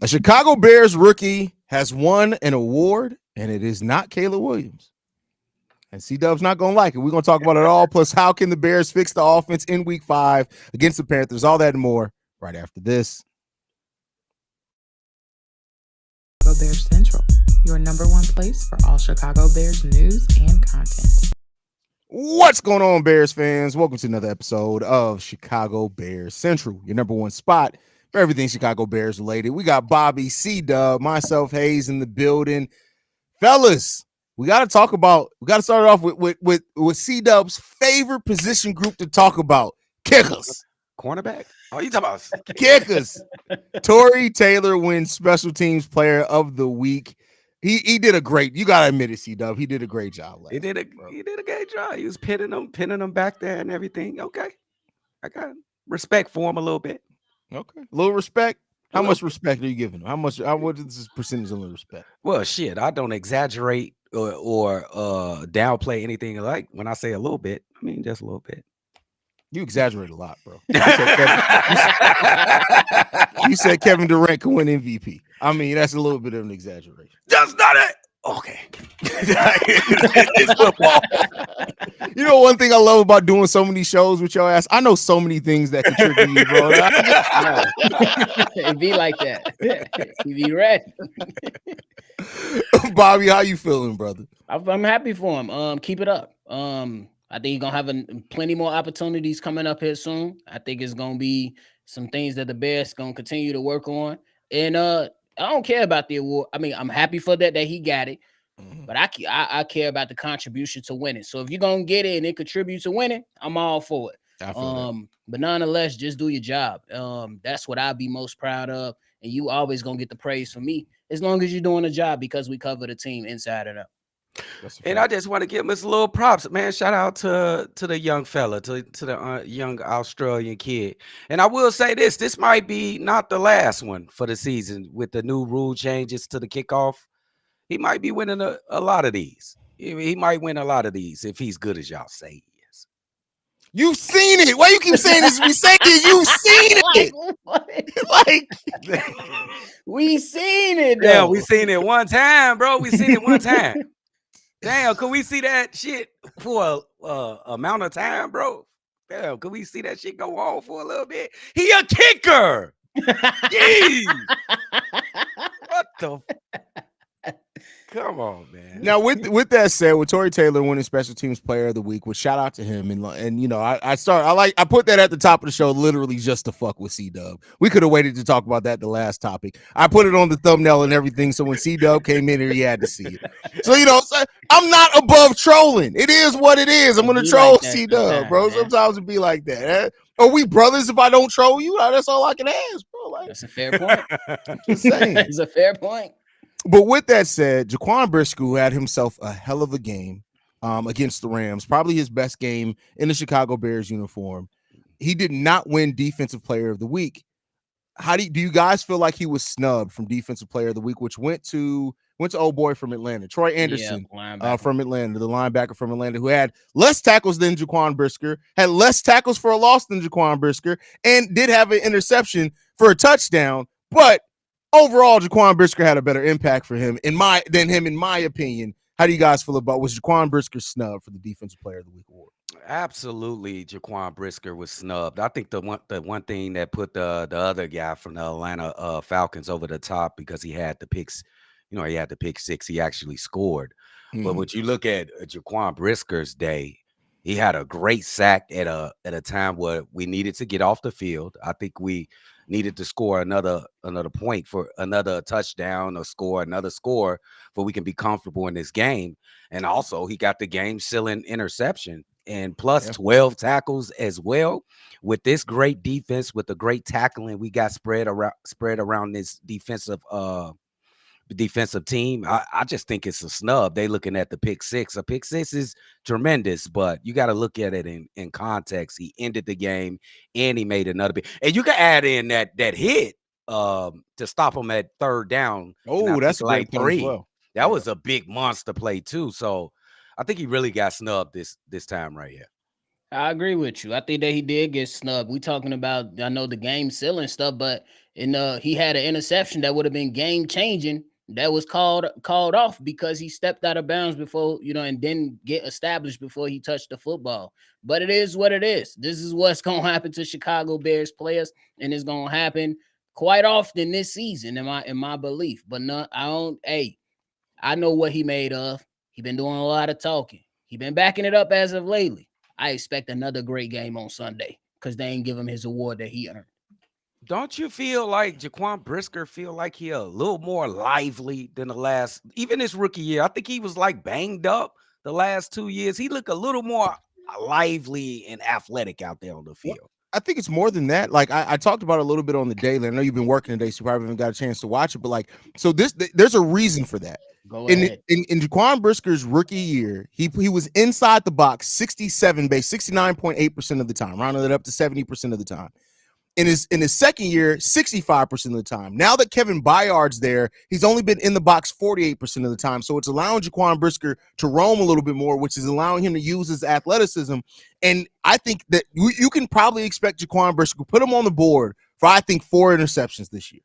A Chicago Bears rookie has won an award, and it is not Caleb Williams. And C-Dub's not going to like it. We're going to talk about it all. Plus, how can the Bears fix the offense in Week 5 against the Panthers? All that and more right after this. Chicago Bears Central, your number one place for all Chicago Bears news and content. What's going on, Bears fans? Welcome to another episode of Chicago Bears Central, your number one spot for everything Chicago Bears related. We got Bobby, C-Dub, myself, Haize in the building. Fellas, we got to start it off with C-Dub's favorite position group to talk about, kickers. Cornerback? Oh, you talking about kickers. Tory Taylor wins Special Teams Player of the Week. He did a great. You gotta admit it, C-Dub. He did a great job. He did a great job. He was pinning them back there and everything. Okay, I got respect for him a little bit. Okay, a little respect. How much respect are you giving him? What is this percentage of the respect? Well, shit, I don't exaggerate or downplay anything. Like when I say a little bit, I mean just a little bit. You exaggerate a lot, bro. You said Kevin Durant could win MVP. I mean, that's a little bit of an exaggeration. That's not it. Okay. It's football. You know, one thing I love about doing so many shows with your ass, I know so many things that can trigger you, bro. It be like that. You be ready. Bobby, how you feeling, brother? I'm happy for him. Keep it up. I think you're gonna have plenty more opportunities coming up here soon. I think it's gonna be some things that the Bears gonna continue to work on. And I don't care about the award. I mean, I'm happy for that he got it, but I care about the contribution to winning. So if you're gonna get it and it contributes to winning, I'm all for it. But nonetheless, just do your job. That's what I'll be most proud of. And you always gonna get the praise from me as long as you're doing a job, because we cover the team inside and out. And I just want to give him his little props, man. Shout out to the young fella, to the young Australian kid. And I will say this might be not the last one for the season with the new rule changes to the kickoff. He might be winning a lot of these. He might win a lot of these if he's good as y'all say he is. You've seen it. Why you keep saying this? We say it. You've seen it. We seen it. Yeah, we seen it one time, bro. We seen it one time. Damn, could we see that shit for a amount of time, bro? Damn, could we see that shit go on for a little bit? He a kicker. Jeez. What the? Come on, man. Now, with that said, with Tory Taylor winning Special Teams Player of the Week, which shout out to him, and you know, I put that at the top of the show literally just to fuck with C-Dub. We could have waited to talk about that the last topic. I put it on the thumbnail and everything, so when C-Dub came in here, he had to see it. So you know, I'm not above trolling. It is what it is. I'm gonna troll like C-Dub, bro. Man. Sometimes it be like that. Are we brothers if I don't troll you? That's all I can ask, bro. Like, that's a fair point. Just saying. It's a fair point. But with that said, Jaquan Brisker had himself a hell of a game against the Rams, probably his best game in the Chicago Bears uniform. He did not win Defensive Player of the Week. Do you guys feel like he was snubbed from Defensive Player of the Week, which went to old boy from Atlanta, Troy Anderson, from Atlanta, the linebacker from Atlanta, who had less tackles than Jaquan Brisker, had less tackles for a loss than Jaquan Brisker, and did have an interception for a touchdown, but overall, Jaquan Brisker had a better impact for him in my opinion. How do you guys feel about was Jaquan Brisker snubbed for the Defensive Player of the Week award? Absolutely, Jaquan Brisker was snubbed. I think the one thing that put the other guy from the Atlanta Falcons over the top, because he had the picks. You know, he had the pick six. He actually scored. But when you look at Jaquan Brisker's day, he had a great sack at a time where we needed to get off the field. I think we needed to score another point for another touchdown, or score another score, for we can be comfortable in this game. And also, he got the game-sealing interception, and plus 12 tackles as well. With this great defense, with the great tackling we got spread around this defensive team, I just think it's a snub. They looking at the pick six. A pick six is tremendous, but you got to look at it in context. He ended the game and he made another big, and you can add in that hit to stop him at third down. Oh, that's like three. Well. That was a big monster play too. So I think he really got snubbed this time right here. I agree with you. I think that he did get snubbed. We talking about, I know, the game sealing stuff, but he had an interception that would have been game changing. That was called off because he stepped out of bounds before, and didn't get established before he touched the football. But it is what it is. This is what's gonna happen to Chicago Bears players, and it's gonna happen quite often this season, in my belief. But no, I don't. Hey, I know what he made of. He been doing a lot of talking. He been backing it up as of lately. I expect another great game on Sunday because they ain't give him his award that he earned. Don't you feel like Jaquan Brisker feel like he a little more lively than the last, even his rookie year? I think he was like banged up the last 2 years. He looked a little more lively and athletic out there on the Well, field. I think it's more than that. Like I talked about it a little bit on the daily. I know you've been working today, so you probably haven't got a chance to watch it. But like, so there's a reason for that. Go In ahead. in Jaquan Brisker's rookie year, he was inside the box 69.8% of the time, rounding it up to 70% of the time. In his second year, 65% of the time. Now that Kevin Byard's there, he's only been in the box 48% of the time. So it's allowing Jaquan Brisker to roam a little bit more, which is allowing him to use his athleticism. And I think that you can probably expect Jaquan Brisker to put him on the board for, I think, 4 interceptions this year.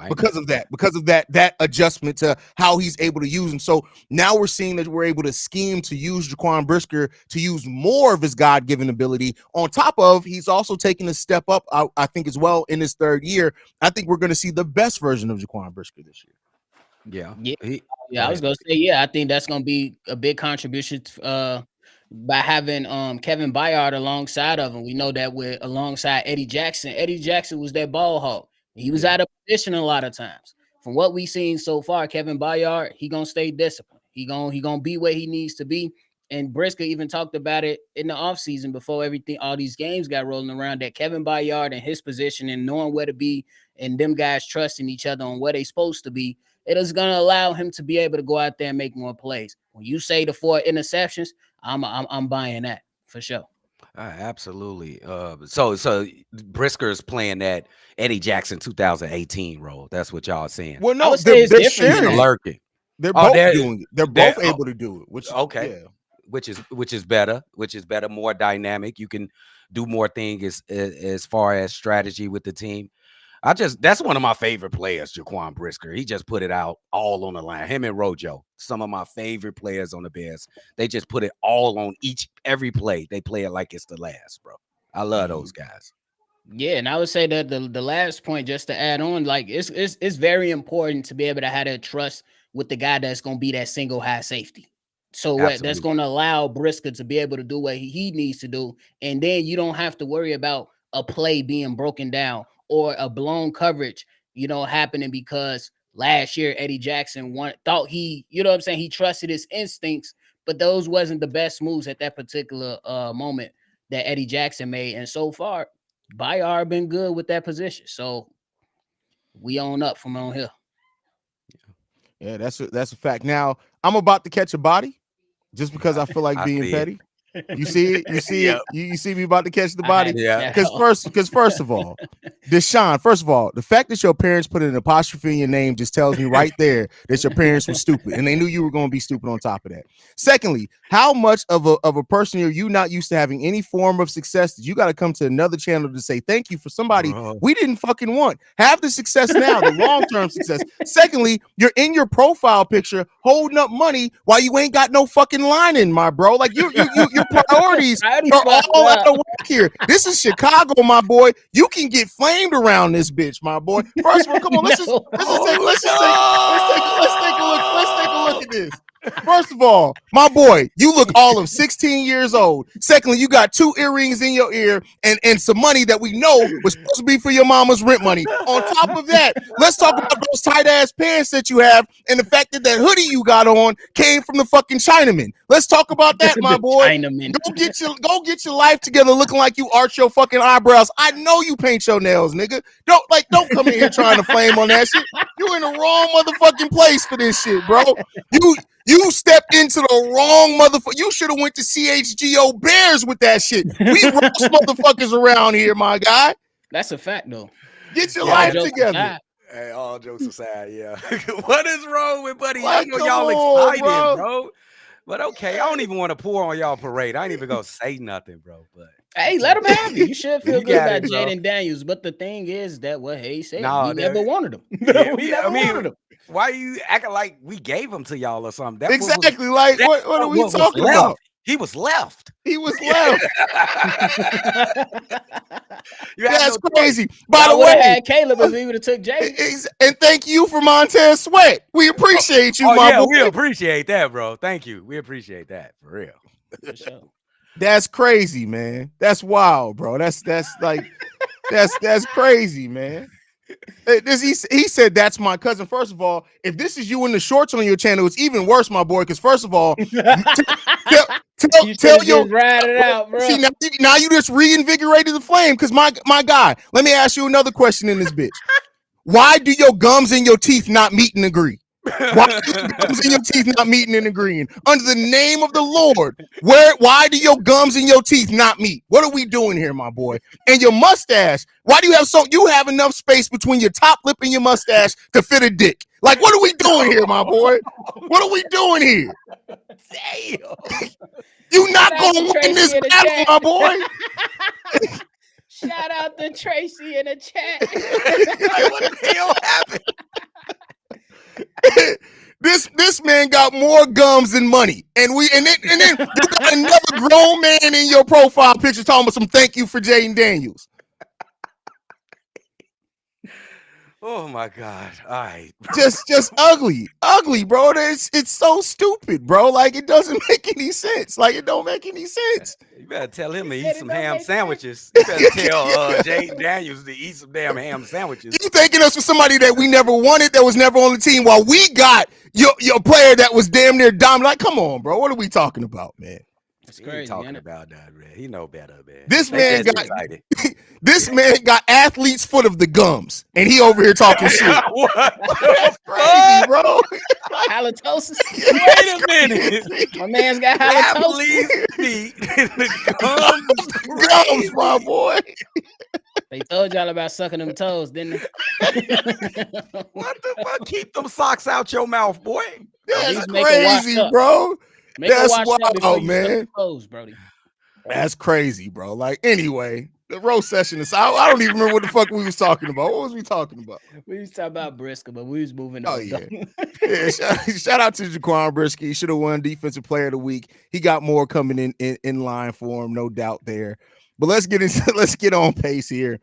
Because of that adjustment to how he's able to use him. So now we're seeing that we're able to scheme to use Jaquan Brisker to use more of his God-given ability. On top of, he's also taking a step up, I think, as well in his third year. I think we're going to see the best version of Jaquan Brisker this year. Yeah. Yeah, I was gonna say, I think that's gonna be a big contribution by having Kevin Byard alongside of him. We know that with alongside Eddie Jackson. Eddie Jackson was that ball hawk. He was out of position a lot of times. From what we've seen so far, Kevin Byard, he gonna stay disciplined. He gonna be where he needs to be. And Brisker even talked about it in the offseason before all these games got rolling around, that Kevin Byard and his position and knowing where to be and them guys trusting each other on where they supposed to be, it is going to allow him to be able to go out there and make more plays. When you say the 4 interceptions, I'm buying that for sure. Absolutely. So Brisker is playing that Eddie Jackson 2018 role. That's what y'all saying. Well, I no, would say it's they're different than sharing that. it. Lurking. They're Oh, both they're doing it. They're they're both able to do it, which okay. yeah. Which is better, more dynamic. You can do more things as far as strategy with the team. That's one of my favorite players, Jaquan Brisker. He just put it out all on the line. Him and Rojo, some of my favorite players on the Bears. They just put it all on every play. They play it like it's the last, bro. I love those guys. Yeah, and I would say that the last point, just to add on, like it's very important to be able to have that trust with the guy that's going to be that single high safety. So that's Absolutely. going to allow Brisker to be able to do what he needs to do, and then you don't have to worry about a play being broken down or a blown coverage, happening because last year Eddie Jackson thought what I'm saying, he trusted his instincts, but those wasn't the best moves at that particular moment that Eddie Jackson made, and so far Bayard been good with that position, so we own up from on here. Yeah, that's a fact. Now I'm about to catch a body just because I feel like I being see it. petty. You see it? You see Yep. it? You see me about to catch the I body? had to Yeah. check Because out. first of all, Deshaun, first of all, the fact that your parents put an apostrophe in your name just tells me right there that your parents were stupid and they knew you were going to be stupid on top of that. Secondly, how much of a person are you not used to having any form of success that you got to come to another channel to say thank you for somebody Bro. we didn't fucking want? Have the success now, the long-term success. Secondly, you're in your profile picture holding up money while you ain't got no fucking line in, my bro. Like your priorities are all out of whack here. This is Chicago, my boy. You can get flamed around this bitch, my boy. First of all, come on, let's take a look at this. First of all, my boy, you look all of 16 years old. Secondly, you got 2 earrings in your ear and some money that we know was supposed to be for your mama's rent money. On top of that, let's talk about those tight ass pants that you have and the fact that hoodie you got on came from the fucking Chinaman. Let's talk about that, my boy. Chinaman. Go get your life together, looking like you arch your fucking eyebrows. I know you paint your nails, nigga. Don't come in here trying to flame on that shit. You in the wrong motherfucking place for this shit, bro. You stepped into the wrong motherfucker. You should have went to CHGO Bears with that shit. We roast motherfuckers around here, my guy. That's a fact, though. Get your All life jokes together. aside. Hey, all jokes aside, yeah. What is wrong with buddy? Like, I know come y'all on, excited, bro. But okay, I don't even want to pour on y'all parade. I ain't even gonna say nothing, bro. But Hey, okay, let him have it. You should feel you good got about it, bro. Jaden Daniels. But the thing is that what Hayes said, No, we never wanted him. yeah, We never I mean, wanted him. why you acting like we gave him to y'all or something? Exactly. Like, That's what are we what was talking left. about? He was left. He was left. You had That's no choice. crazy. By the Y'all would have way, had Caleb if he would have took Jaden. and thank you for Montez Sweat. We appreciate you, Oh my yeah, boy. we appreciate that, bro. Thank you. We appreciate that for real. For sure. That's crazy, man. That's wild, bro. That's like that's crazy, man. He said that's my cousin. First of all, if this is you in the shorts on your channel, it's even worse, my boy. Because first of all, You should tell have your just ride it out, bro. see now you just reinvigorated the flame. Because my guy, let me ask you another question in this bitch. Why do your gums and your teeth not meet and agree? Why do your gums and your teeth not meeting and agreeing? Under the name of the Lord, why do your gums and your teeth not meet? What are we doing here, my boy? And your mustache, why do you have enough space between your top lip and your mustache to fit a dick? Like, what are we doing here, my boy? What are we doing here? Damn. You Shout not out gonna to win this Tracy in the battle, chat. my boy. Shout out to Tracy in the chat. Like, what the hell happened? This man got more gums than money, and then you got another grown man in your profile picture talking about some thank you for Jaden Daniels. Oh my God. All right. Just ugly, bro. It's so stupid, bro. Like it doesn't make any sense. Like it don't make any sense. You better tell him to He eat said it some don't ham make sense. sandwiches. You better tell Jaden Daniels to eat some damn ham sandwiches. You thanking us for somebody that we never wanted, that was never on the team, while we got your player that was damn near dominant. Like, come on, bro. What are we talking about, man? It's He ain't crazy, talking ain't it? about that, man. He know better, man. This They man just got excited. this man got athlete's foot of the gums, and he over here talking shit. What That's the crazy, fuck? bro. Halitosis. Wait a minute. My man's got halitosis. Athlete's feet and the gums is Gums, crazy. my boy. They told y'all about sucking them toes, didn't they? What the fuck? Keep them socks out your mouth, boy. At That's least make it washed crazy, up. bro. Make it That's washed up before wild, you suck man. the toes, Brody. That's crazy, bro. Like, anyway, the roast session is. I don't even remember what the fuck we was talking about. What was we talking about? We was talking about Brisker, but we was moving Oh on. yeah, yeah. Shout out to Jaquan Brisky. He should have won Defensive Player of the Week. He got more coming in line for him, no doubt there. But let's get on pace here.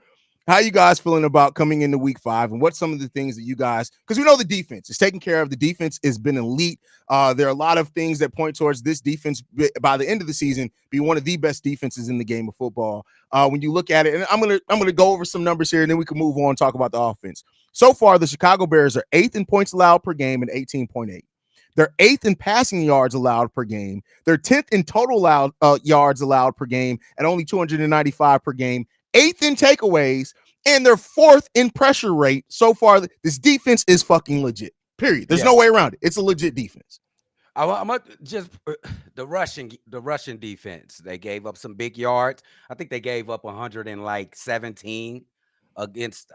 How you guys feeling about coming into week 5, and what's some of the things that you guys, because we know the defense is taken care of. The defense has been elite. There are a lot of things that point towards this defense by the end of the season be one of the best defenses in the game of football. When you look at it, and I'm gonna go over some numbers here, and then we can move on and talk about the offense. So far, the Chicago Bears are 8th in points allowed per game and 18.8. They're 8th in passing yards allowed per game. They're 10th in total yards allowed per game at only 295 per game. 8th in takeaways, and they're 4th in pressure rate. So far, this defense is fucking legit. Period. There's no way around it. It's a legit defense. I'm just the Russian defense. They gave up some big yards. I think they gave up 117 against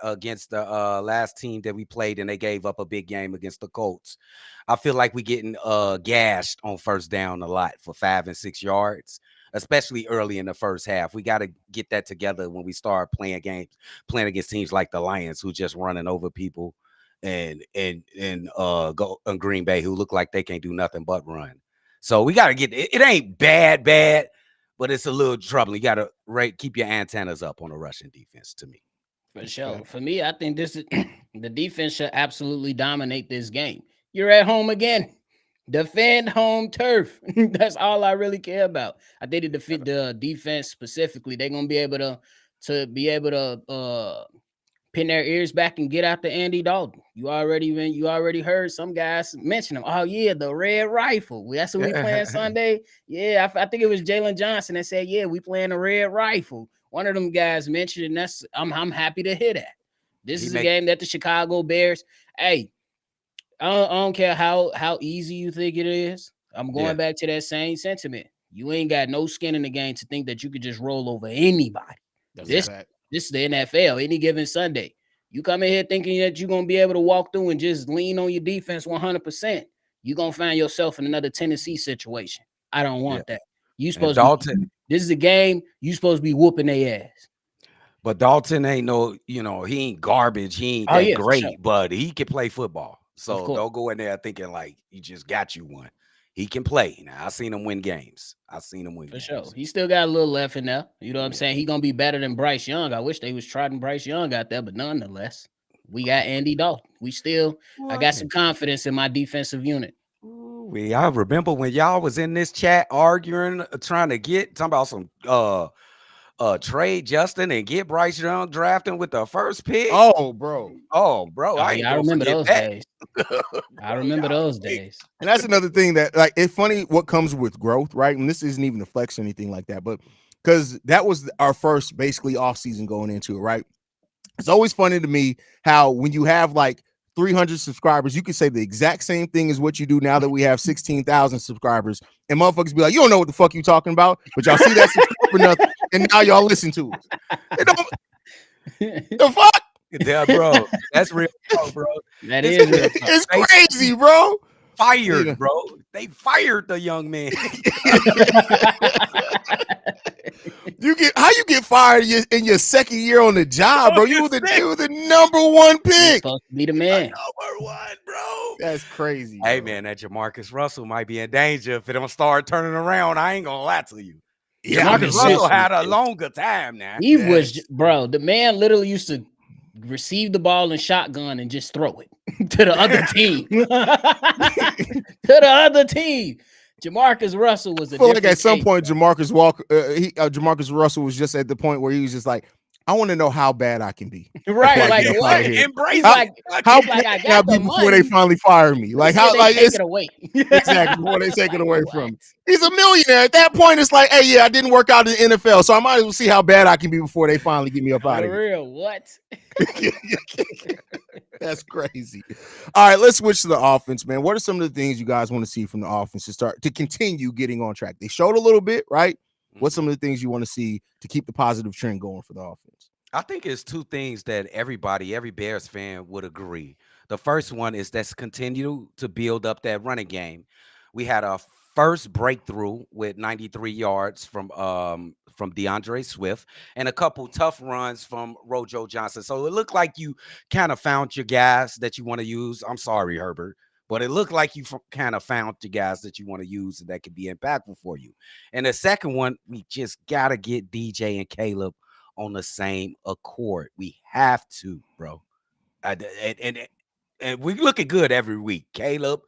the last team that we played, and they gave up a big game against the Colts. I feel like we getting gashed on first down a lot for 5 and 6 yards, especially early in the first half. We got to get that together when we start playing against teams like the Lions, who just running over people, and go on Green Bay, who look like they can't do nothing but run. So we got to get it. It ain't bad, but it's a little troubling. You got to keep your antennas up on the Russian defense. To me, For sure. For me, I think this is the defense should absolutely dominate this game. You're at home again. Defend home turf. That's all I really care about. I think the defense specifically, they're gonna be able to pin their ears back and get after Andy Dalton. You already heard some guys mention him. Oh yeah, the red rifle. That's who we playing Sunday. Yeah, I think it was Jalen Johnson that said, yeah, we playing the red rifle. One of them guys mentioned, and I'm happy to hear that. This is a game that the Chicago Bears. Hey, I don't care how easy you think it is. I'm going back to that same sentiment. You ain't got no skin in the game to think that you could just roll over anybody. This is the NFL. Any given Sunday, you come in here thinking that you're gonna be able to walk through and just lean on your defense 100%. you're gonna find yourself in another Tennessee situation. I don't Yeah. want that. You And supposed to Dalton, be this is a game, you supposed to be whooping their ass. but Dalton ain't no, he ain't garbage. He ain't Oh that yeah, for sure. great, but he can play football. Of So course. don't go in there thinking like you just got you one. He can play. Now I seen him win games. I seen him win For sure. games. He still got a little left in there. You know what I'm Yeah. saying? He gonna be better than Bryce Young. I wish they was trotting Bryce Young out there, but nonetheless, we got Andy Dalton. I got some confidence in my defensive unit. I remember when y'all was in this chat arguing, trying to talking about some trade Justin and get Bryce Young drafting with the first pick. Oh, bro. Oh, bro, Oh I ain't yeah, I gonna remember forget those that. days. I Bro, remember y'all those ain't- days. And that's another thing that, like, it's funny what comes with growth, right? And this isn't even a flex or anything like that, but because that was our first basically off season going into it, right? It's always funny to me how when you have like 300 subscribers, you can say the exact same thing as what you do now that we have 16,000 subscribers, and motherfuckers be like, "You don't know what the fuck you talking about," but y'all see that subscriber nothing, and now y'all listen to us. It don't, the fuck? Yeah, bro, that's real talk, bro. That It's, is real talk. It's they crazy, bro. fired, bro. They fired the young man. You get fired in your second year on the job, bro. You were the number one You're pick. supposed to be the man. Number one, bro. That's crazy. Hey, bro. man, that Jamarcus Russell might be in danger if it don't start turning around. I ain't gonna lie to you. Yeah, I mean, Jamarcus Russell Russell had a is- longer time now. He was, Yes. bro. The man literally used to receive the ball in shotgun and just throw it to the other team. To the other team. Jamarcus Russell was I a feel like different at some case, point bro. Jamarcus Russell was just at the point where he was just like, I want to know how bad I can be. Right? before I Like get up what? outta here. Embrace He's How- like, How he's like, bad I can I got be the before they money. finally fire me? Like Until how they like take it's it away. exactly before they take it away from What? me. He's a millionaire. At that point, it's like, hey, yeah, I didn't work out in the NFL, so I might as well see how bad I can be before they finally get me up out For of here. real, what? That's crazy. All right, let's switch to the offense, man. What are some of the things you guys want to see from the offense to continue getting on track? They showed a little bit, right? What's some of the things you want to see to keep the positive trend going for the offense? I think it's two things that every Bears fan would agree. The first one is let's continue to build up that running game. We had a first breakthrough with 93 yards from DeAndre Swift and a couple tough runs from Rojo Johnson. So it looked like you kind of found your guys that you want to use. I'm sorry, Herbert, but it looked like you kind of found your guys that you want to use and that could be impactful for you. And the second one, we just gotta get DJ and Caleb on the same accord. We have to, bro. And we looking good every week. Caleb,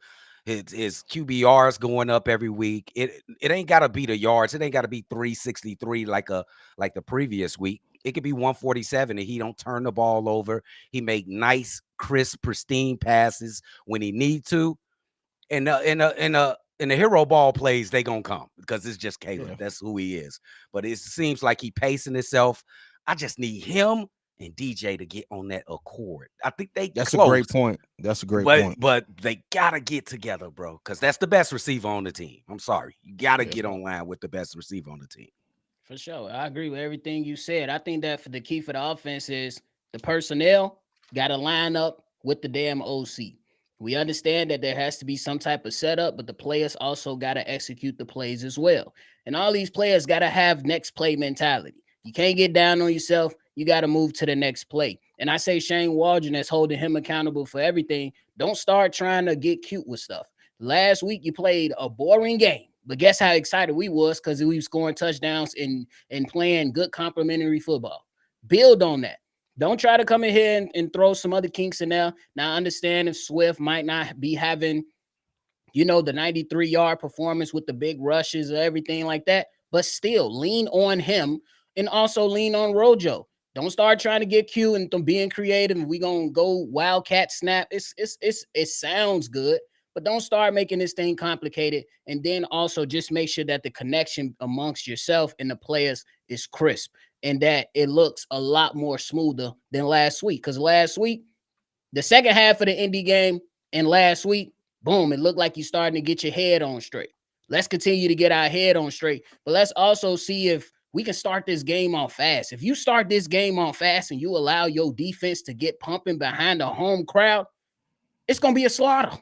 his QBRs going up every week. It ain't gotta be the yards. It ain't gotta be 363 like the previous week. It could be 147 and he don't turn the ball over. He make nice, crisp, pristine passes when he need to. And in the hero ball plays, they gonna come because it's just Caleb. Yeah. That's who he is. But it seems like he pacing himself. I just need him and DJ to get on that accord. I think That's close, a great point. That's a great but point. but they gotta get together, bro, because that's the best receiver on the team. I'm sorry, you gotta Yeah. get online with the best receiver on the team. For sure. I agree with everything you said. I think that for the key for the offense is the personnel got to line up with the damn OC. We understand that there has to be some type of setup, but the players also got to execute the plays as well. And all these players got to have next play mentality. You can't get down on yourself. You got to move to the next play. And I say Shane Waldron that's holding him accountable for everything. Don't start trying to get cute with stuff. Last week you played a boring game. But guess how excited we was because we were scoring touchdowns and playing good complementary football. Build on that. Don't try to come in here and throw some other kinks in there. Now, I understand if Swift might not be having, the 93-yard performance with the big rushes or everything like that, but still lean on him and also lean on Rojo. Don't start trying to get cute and being creative and we gonna go wildcat snap. It sounds good, but don't start making this thing complicated. And then also just make sure that the connection amongst yourself and the players is crisp and that it looks a lot more smoother than last week. Because last week, the second half of the Indy game and last week, boom, it looked like you're starting to get your head on straight. Let's continue to get our head on straight, but let's also see if we can start this game on fast. If you start this game on fast and you allow your defense to get pumping behind the home crowd, it's going to be a slaughter.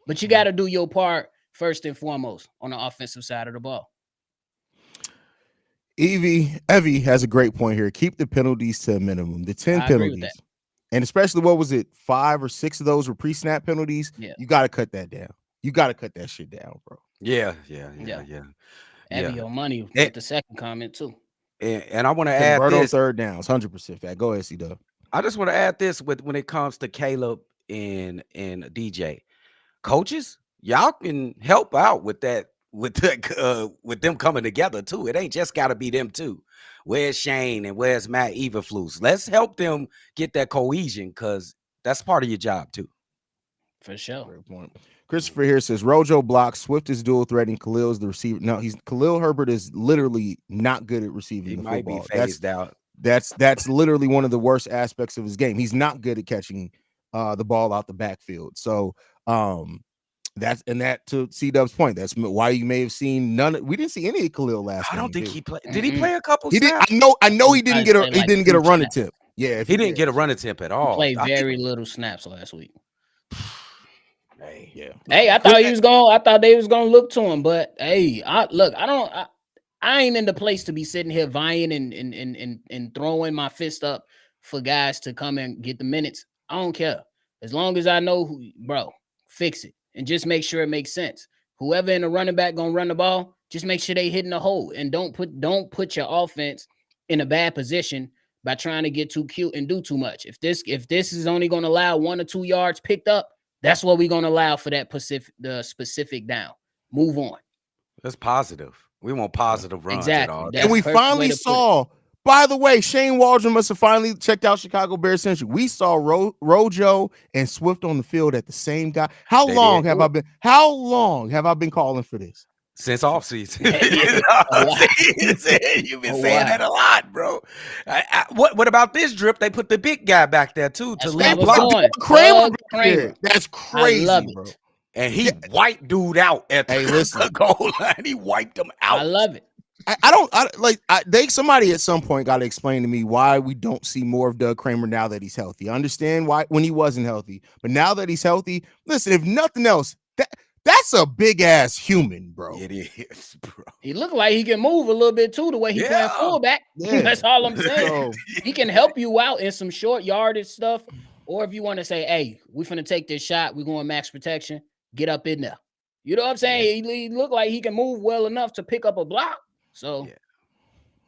But you got to do your part first and foremost on the offensive side of the ball. Evie has a great point here. Keep the penalties to a minimum. The 10 I agree with penalties. that. And especially, what was it? 5 or 6 of those were pre-snap penalties. Yeah. You got to cut that down. You got to cut that shit down, bro. Yeah. Evie on money Eh, with the second comment too. And I want to add Convert on this. third downs, 100% fact. Go ahead, C-Dub. I just want to add this with when it comes to Caleb and DJ. Coaches, y'all can help out with that, with them coming together too. It ain't just got to be them two. Where's Shane and where's Matt Eberflus? Let's help them get that cohesion, because that's part of your job too. For sure. Great point. Christopher here says Rojo blocks, Swift is dual threatening, Khalil is the receiver. No, Khalil Herbert is literally not good at receiving He the might football. be phased out. That's literally one of the worst aspects of his game. He's not good at catching the ball out the backfield. So that to C-Dub's point, that's why you may have seen we didn't see any of Khalil last I game. don't think he played. Did he play a couple He did. snaps? I know he didn't get a He he didn't get a run attempt. Yeah, He didn't get a run attempt at all. Played very little snaps last week. Hey, Hey, I thought they was gonna look to him, but hey, I ain't in the place to be sitting here vying and throwing my fist up for guys to come and get the minutes. I don't care. As long as I know fix it and just make sure it makes sense. Whoever in the running back gonna run the ball, just make sure they hitting the hole and don't put your offense in a bad position by trying to get too cute and do too much. If this is only gonna allow 1 or 2 yards picked up, that's what we're gonna allow for that specific down. Move on. that's positive. We want positive runs Exactly. at all. That's And we the perfect way finally to put it. saw, by the way, Shane Waldron must have finally checked out Chicago Bears Central. We saw Rojo and Swift on the field at the same time. How long have I been calling for this? Since offseason. You've been A saying lot. that a lot, bro. What about this drip? They put the big guy back there too to That's lead what I was block, doing. Kramer back Kramer. there. That's crazy, love it. bro. and he wiped dude out at Hey, the listen. goal line. He wiped him out. I love it. Somebody at some point got to explain to me why we don't see more of Doug Kramer now that he's healthy. I understand why when he wasn't healthy, but now that he's healthy, listen, if nothing else, that's a big ass human, bro. It is, bro. He looked like he can move a little bit too, the way he playing fullback. Yeah. That's all I'm saying. So, He can help you out in some short yardage stuff. Or if you want to say, hey, we're finna take this shot, we're going max protection, get up in there. You know what I'm saying? He looked like he can move well enough to pick up a block. So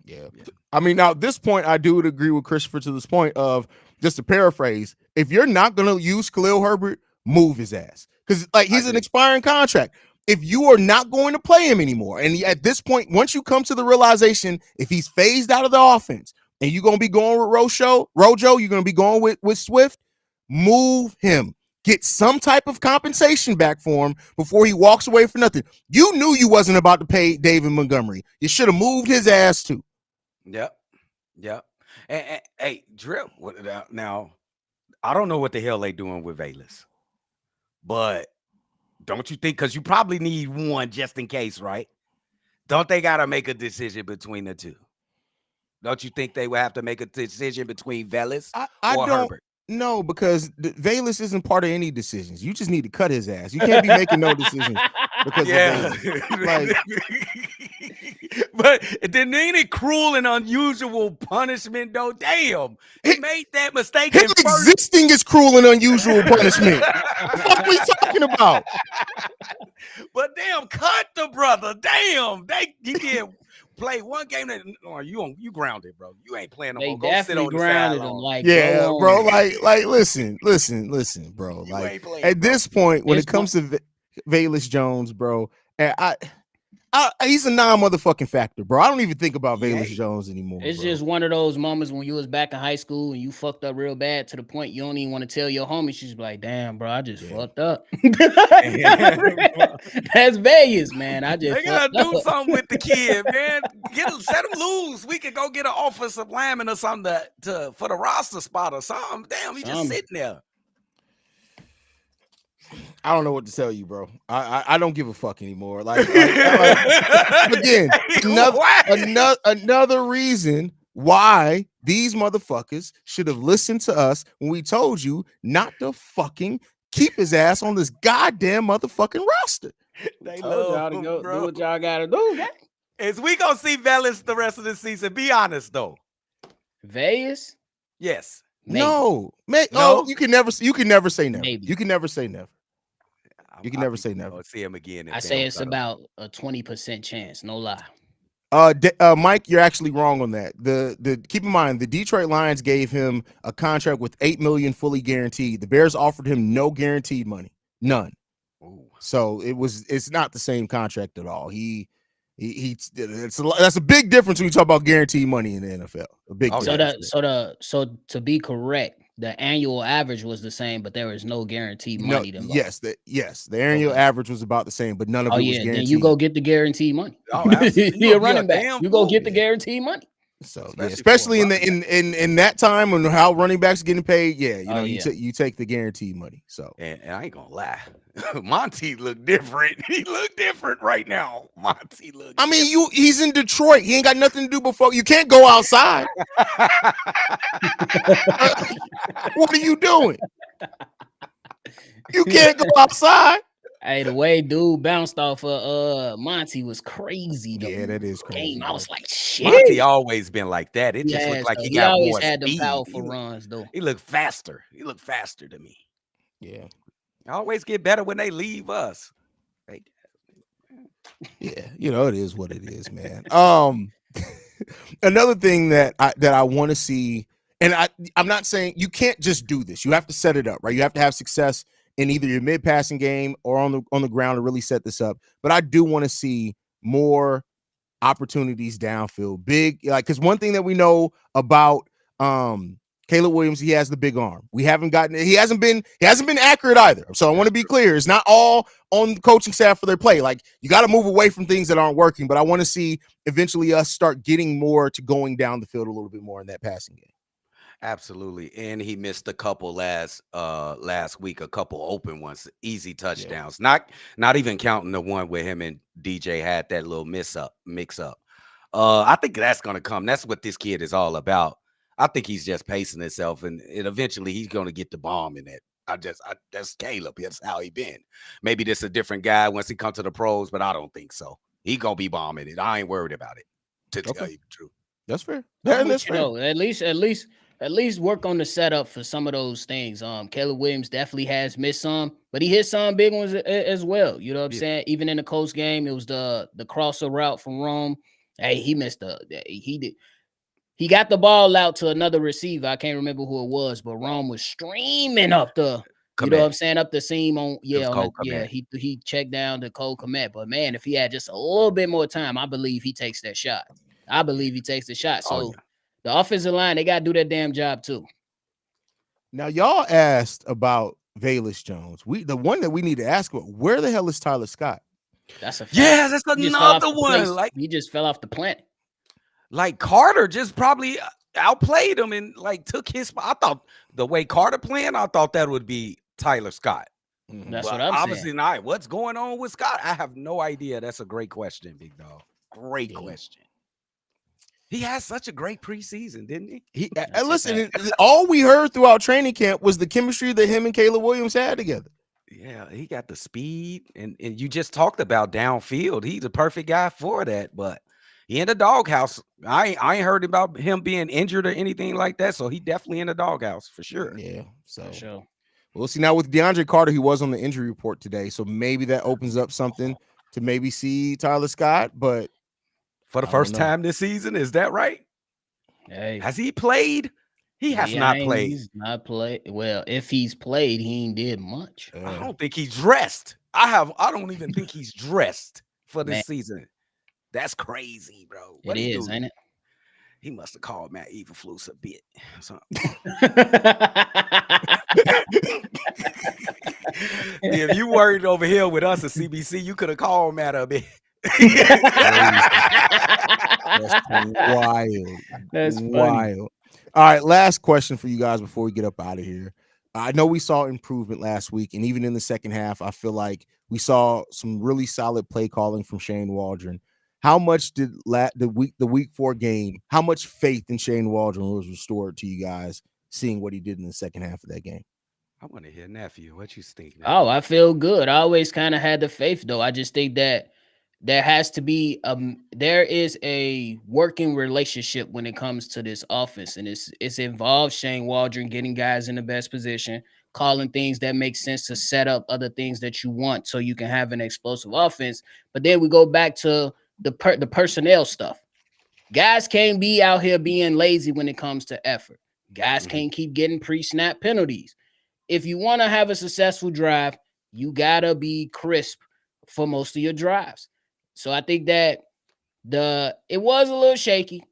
yeah. I mean, now at this point, I do agree with Christopher to this point of, just to paraphrase, if you're not going to use Khalil Herbert, move his ass. Because he's an expiring contract. If you are not going to play him anymore, and at this point, once you come to the realization, if he's phased out of the offense and you're going to be going with Rojo, you're going to be going with Swift, move him. Get some type of compensation back for him before he walks away for nothing. You knew you wasn't about to pay David Montgomery. You should have moved his ass too. Yep. And hey, Drip. Now, I don't know what the hell they doing with Valus, but don't you think? Because you probably need one just in case, right? Don't they gotta make a decision between the two? Don't you think they will have to make a decision between Valus or Herbert? No, because Valus isn't part of any decisions. You just need to cut his ass. You can't be making no decisions because of Valus. But then ain't it cruel and unusual punishment though? Damn, he made that mistake. Him existing is cruel and unusual punishment. What the fuck are we talking about? But damn, cut the brother. Damn, he can't play one game. You grounded, bro. You ain't playing no more. Go sit on the sideline. Bro. Like, listen, bro. Like, at this point, when it comes to Valus Jones, bro, and he's a non-motherfucking factor, bro. I don't even think about Valus Jones anymore. It's bro. just one of those moments when you was back in high school and you fucked up real bad to the point you don't even want to tell your homie. She's like, damn, bro, I just fucked up. That's Vegas, man. They gotta do something with the kid, man. Set him loose. We could go get an offensive lineman or something for the roster spot or something. Damn, he just sitting there. I don't know what to tell you, bro. I don't give a fuck anymore. Like again, another reason why these motherfuckers should have listened to us when we told you not to fucking keep his ass on this goddamn motherfucking roster. They Told love y'all to him, go do bro. what y'all gotta do, gang. Is we gonna see Velas the rest of the season? Be honest though. Vegas? Yes. Maybe. No, man. No? Oh, you can never say never. Maybe. You can never say never. You can I never think say we never. gonna see him again. If I they say don't it's cut him. about a 20% chance, no lie. Mike, you're actually wrong on that. The keep in mind the Detroit Lions gave him a contract with $8 million fully guaranteed. The Bears offered him no guaranteed money, none. Ooh. So it's not the same contract at all. That's a big difference when you talk about guaranteed money in the NFL. A big Oh, difference. yeah. So to be correct, the annual average was the same, but there was no guaranteed No, money involved. yes, the annual Okay. average was about the same, but none of Oh it was yeah, guaranteed. then you go get the guaranteed money. Oh, absolutely. You're a You'll be a running back. damn You go fool. get the guaranteed money. So Especially yeah, for a especially in that time when how running backs are getting paid, yeah, Oh, you yeah. you take the guaranteed money. So And I ain't gonna lie, Monty look different. He look different right now. Monty look. I mean, he's in Detroit. He ain't got nothing to do before. You can't go outside. What are you doing? You can't go outside. Hey, the way dude bounced off of Monty was crazy. Yeah, that is crazy. Game. I was like, shit. Monty always been like that. It He just has, looked like though. he He got always more had them speed. powerful runs, though. He looked faster. He looked faster to me. Yeah, I always get better when they leave us. yeah, it is what it is, man. Another thing that I want to see, and I'm not saying you can't just do this. You have to set it up, right? You have to have success in either your mid passing game or on the ground to really set this up. But I do want to see more opportunities downfield, big, like, because one thing that we know about Caleb Williams, he has the big arm. He hasn't been accurate either. So I want to be clear. It's not all on the coaching staff for their play. Like, you got to move away from things that aren't working. But I want to see eventually us start getting more to going down the field a little bit more in that passing game. Absolutely. And he missed a couple last week, a couple open ones, easy touchdowns. Yeah. Not even counting the one where him and DJ had that little mix up. I think that's gonna come. That's what this kid is all about. I think he's just pacing himself, and eventually he's gonna get the bomb in it. That's Caleb. That's how he been. Maybe this a different guy once he comes to the pros, but I don't think so. He gonna be bombing it. I ain't worried about it, to tell you the truth. That's fair. That's fair. At least work on the setup for some of those things. Caleb Williams definitely has missed some, but he hit some big ones as well. You know what I'm saying? Even in the Colts game, it was the crosser route from Rome. Hey, he missed he got the ball out to another receiver. I can't remember who it was, but Rome was streaming up the, you know what I'm saying, up the seam he checked down to Cole Kmet. But man, if he had just a little bit more time, I believe he takes that shot. So the offensive line, they got to do that damn job too. Now, y'all asked about Velus Jones. The one that we need to ask about, where the hell is Tyler Scott? That's a fact. Yeah, that's another one. Like, he just fell off the planet. Like, Carter just probably outplayed him and like took his spot. I thought the way Carter playing, I thought that would be Tyler Scott. That's what I'm obviously saying. Not. What's going on with Scott? I have no idea. That's a great question, big dog. Great question. He had such a great preseason, didn't he? Listen, all we heard throughout training camp was the chemistry that him and Caleb Williams had together. Yeah, he got the speed, and you just talked about downfield. He's a perfect guy for that, but he in the doghouse. I ain't heard about him being injured or anything like that, so he definitely in the doghouse for sure. Yeah, so for sure. We'll see. Now with DeAndre Carter, he was on the injury report today, so maybe that opens up something to maybe see Tyler Scott, but for the first time this season, is that right? Hey, has he played? He has not played. He's not played. Well, if he's played, he ain't did much. I don't think he's dressed. I don't even think he's dressed for this season. That's crazy, bro. It is, ain't it? He must have called Matt Eberflus a bit. If you worried over here with us at CBC, you could have called Matt a bit. That's wild. That's wild. All right, last question for you guys before we get up out of here. I know we saw improvement last week, and even in the second half, I feel like we saw some really solid play calling from Shane Waldron. How much did the week 4 game, how much faith in Shane Waldron was restored to you guys seeing what he did in the second half of that game? I want to hear nephew. What you think, Oh, nephew? I feel good. I always kind of had the faith though. I just think that there has to be there is a working relationship when it comes to this offense, and it's involved Shane Waldron getting guys in the best position, calling things that make sense to set up other things that you want so you can have an explosive offense. But then we go back to the personnel stuff. Guys can't be out here being lazy when it comes to effort. Guys Mhm. can't keep getting pre-snap penalties. If you want to have a successful drive, you gotta be crisp for most of your drives. So I think that it was a little shaky,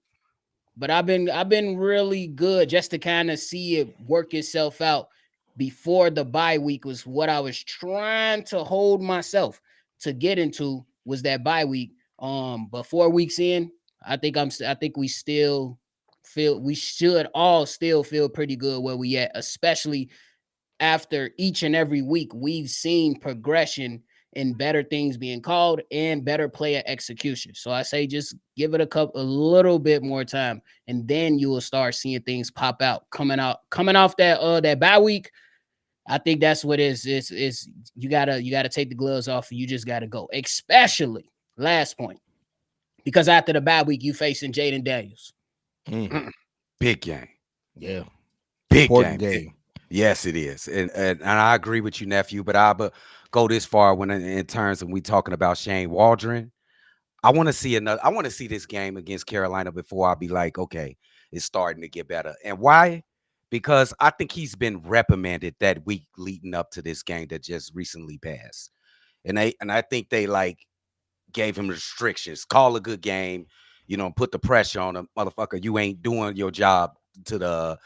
but I've been really good just to kind of see it work itself out before the bye week was what I was trying to hold myself to get into was that bye week. But 4 weeks in, I think we should all still feel pretty good where we at, especially after each and every week we've seen progression and better things being called and better player execution. So I say just give it a little bit more time, and then you will start seeing things pop out coming off that bye week. I think that's what is you gotta take the gloves off and you just gotta go. Especially last point, because after the bye week you facing Jaden Daniels. Mm, Big game. yeah, Big important game. game. Yes, it is, and I agree with you, nephew. But I go this far when in terms of we talking about Shane Waldron. I want to see another. I want to see this game against Carolina before I be like, okay, it's starting to get better. And why? Because I think he's been reprimanded that week leading up to this game that just recently passed, and I think they like gave him restrictions. Call a good game, put the pressure on him, motherfucker. You ain't doing your job to the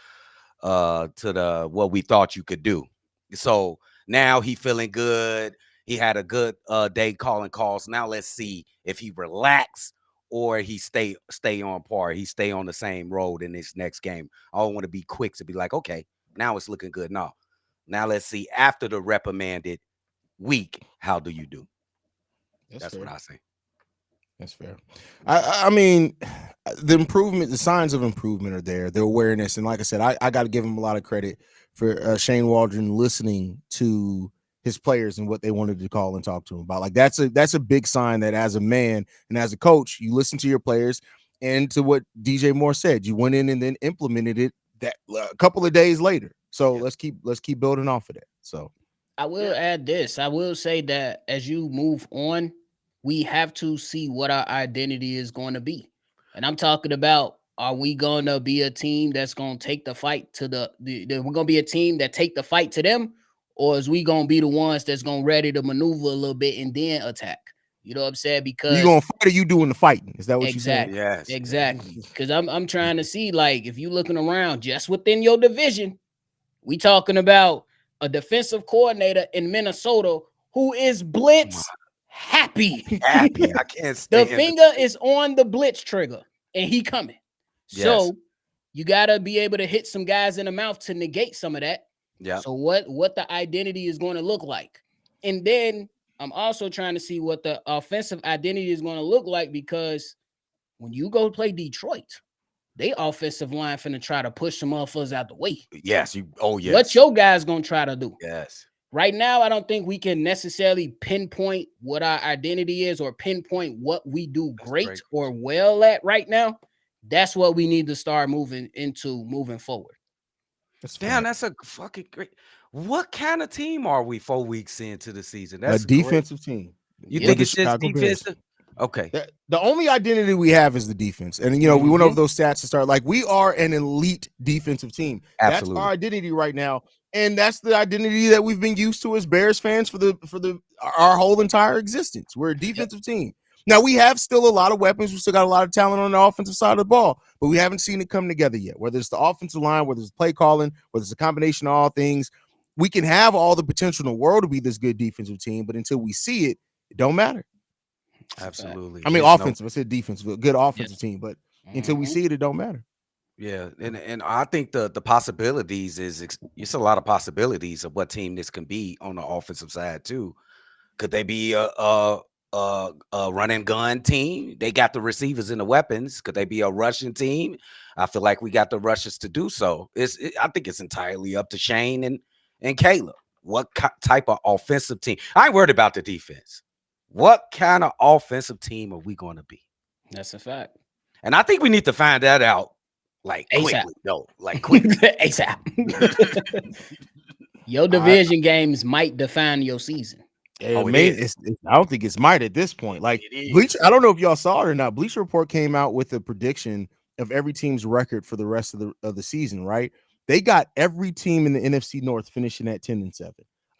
what we thought you could do. So now he feeling good. He had a good day calling calls. Now let's see if he relax or he stay on par. He stay on the same road in this next game. I don't want to be quick to be like, okay, now it's looking good. No. Now let's see after the reprimanded week, how do you do? That's That's what fair. I say. That's fair. I mean, the improvement, the signs of improvement are there. The awareness, and like I said, I got to give him a lot of credit for Shane Waldron listening to his players and what they wanted to call and talk to him about. Like that's a big sign that as a man and as a coach, you listen to your players and to what DJ Moore said. You went in and then implemented it that a couple of days later. So Yeah. let's keep building off of that. So I will Yeah. add this. I will say that as you move on, we have to see what our identity is going to be. And I'm talking about, are we going to be a team that's going to take the fight to we're going to be a team that take the fight to them, or is we going to be the ones that's going to ready to maneuver a little bit and then attack? You know what I'm saying? you Because gonna fight or you doing the fighting? Is that what you're saying? exactly, Yes. Yes. exactly. Because I'm trying to see, like, if you looking around just within your division, we talking about a defensive coordinator in Minnesota who is My blitz happy. happy. I can't The stand the finger is on the blitz trigger and he coming. yes. So you gotta be able to hit some guys in the mouth to negate some of that. Yep. So what the identity is going to look like. And then I'm also trying to see what the offensive identity is going to look like, because when you go play Detroit, they offensive line finna try to push some motherfuckers out the way. Yes. Oh What yes. your guys gonna try to do? Yes. Right now, I don't think we can necessarily pinpoint what our identity is or pinpoint what we do That's great great. or well at right now. That's what we need to start moving into moving forward. That's Damn, fine. that's a fucking great. What kind of team are we 4 weeks into the season? A That's great. defensive team You Yep. with think the it's just Chicago Bears. defensive? Okay. The only identity we have is the defense. And, we went over Hmm. those stats to start. Like, we are an elite defensive team. That's Absolutely. our identity right now. And that's the identity that we've been used to as Bears fans for our whole entire existence. We're a defensive team. Now, we have still a lot of weapons. We still got a lot of talent on the offensive side of the ball, but we haven't seen it come together yet. Whether it's the offensive line, whether it's play calling, whether it's a combination of all things, we can have all the potential in the world to be this good defensive team, but until we see it, it don't matter. It's a fact. Absolutely. I mean, It's no. offensive. I said defensive, a good offensive Yes. team, but until we Mhm. see it, it don't matter. Yeah, and I think the possibilities it's a lot of possibilities of what team this can be on the offensive side too. Could they be a run and gun team? They got the receivers and the weapons. Could they be a rushing team? I feel like we got the rushes to do so. I think it's entirely up to Shane And Caleb, what type of offensive team? I ain't worried about the defense. What kind of offensive team are we going to be? That's a fact. And I think we need to find that out like ASAP. quickly. No, like quickly. ASAP. Your division games might define your season. I don't think it's might at this point. Like Bleacher, I don't know if y'all saw it or not. Bleacher Report came out with a prediction of every team's record for the rest of the season. Right? They got every team in the NFC North finishing at 10-7.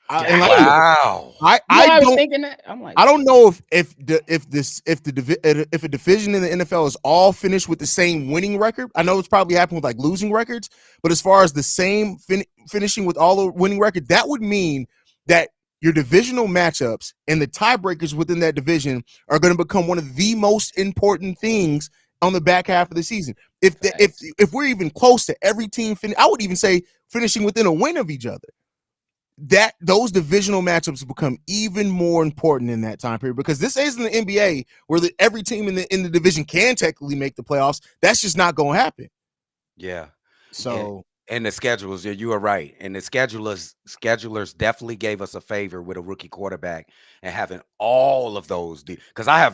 Wow! I was thinking that. I'm like, I don't know if a division in the NFL is all finished with the same winning record. I know it's probably happened with like losing records, but as far as the same finishing with all the winning record, that would mean that your divisional matchups and the tiebreakers within that division are going to become one of the most important things on the back half of the season. If we're even close to every team, I would even say finishing within a win of each other, that those divisional matchups become even more important in that time period, because this isn't the NBA where every team in the division can technically make the playoffs. That's just not going to happen. Yeah. So. And the schedules, you are right. And the schedulers definitely gave us a favor with a rookie quarterback and having all of those. Because I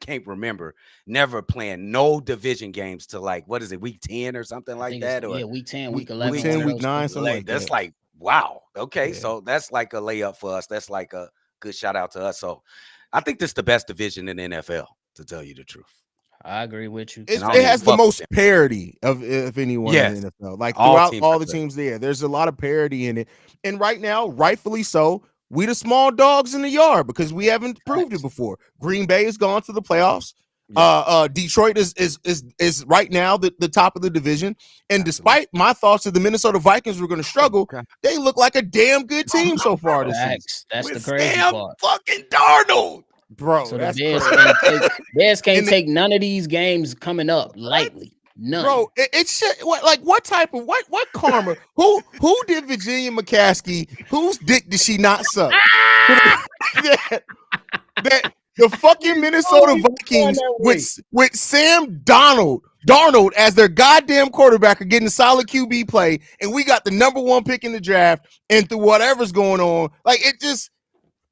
can't remember never playing no division games to like, what is it, week 10 or something like that? Or week 10, week 11. Week 10, week 9, something like that. That's like, wow. Okay, so that's like a layup for us. That's like a good shout out to us. So I think this is the best division in the NFL, to tell you the truth. I agree with you. It has the most parity of anyone in the NFL. Like throughout all the teams there's a lot of parity in it. And right now, rightfully so, we the small dogs in the yard because we haven't proved it before. Green Bay has gone to the playoffs. Yeah. Detroit is right now the top of the division. And despite my thoughts that the Minnesota Vikings were going to struggle, they look like a damn good team so far this season. That's the crazy part. Fucking Darnold. Bro, so that's the Bears can't take none of these games coming up lightly. None. Bro, it's what type of what karma? who did Virginia McCaskey? Whose dick did she not suck? that the fucking Minnesota Vikings with Sam Darnold as their goddamn quarterback are getting solid QB play, and we got the number 1 pick in the draft, and through whatever's going on, like it just.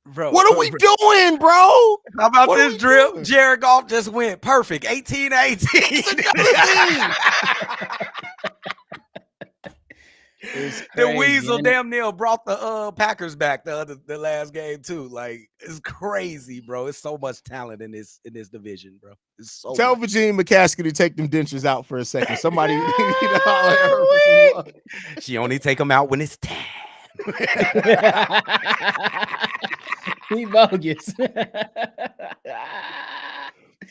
Bro, what are we doing, bro? How about this drip? Jared Goff just went perfect. 18-18. The Weasel damn near brought the Packers back the last game too. Like, it's crazy, bro. It's so much talent in this division, bro. It's so Tell much. Virginia McCaskey to take them dentures out for a second. Somebody she only take them out when it's time. He bogus.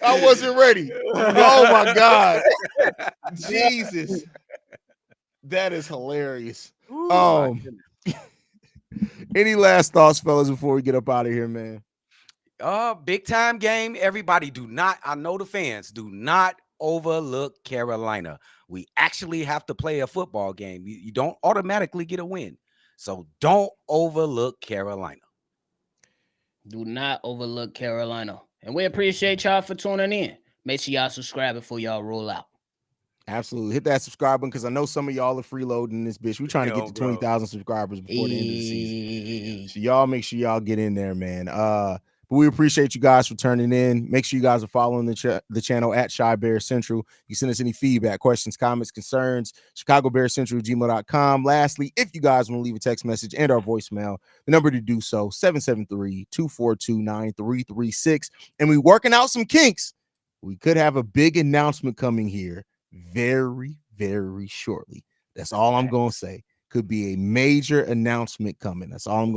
I wasn't ready. Oh my God. Jesus. That is hilarious. Ooh, any last thoughts, fellas, before we get up out of here, man? Big time game. Everybody I know the fans do not overlook Carolina. We actually have to play a football game. You don't automatically get a win. So don't overlook Carolina. Do not overlook Carolina. And we appreciate y'all for tuning in. Make sure y'all subscribe before y'all roll out. Absolutely. Hit that subscribe button because I know some of y'all are freeloading this bitch. We're trying to get to 20,000 subscribers before the end of the season. So y'all make sure y'all get in there, man. But we appreciate you guys for turning in. Make sure you guys are following the channel at Shy Bear Central. You send us any feedback, questions, comments, concerns, ChicagoBearCentral@gmail.com. Lastly, if you guys want to leave a text message and our voicemail, the number to do so, 773-242-9336. And we working out some kinks. We could have a big announcement coming here very, very shortly. That's all I'm going to say. Could be a major announcement coming. That's all I'm going to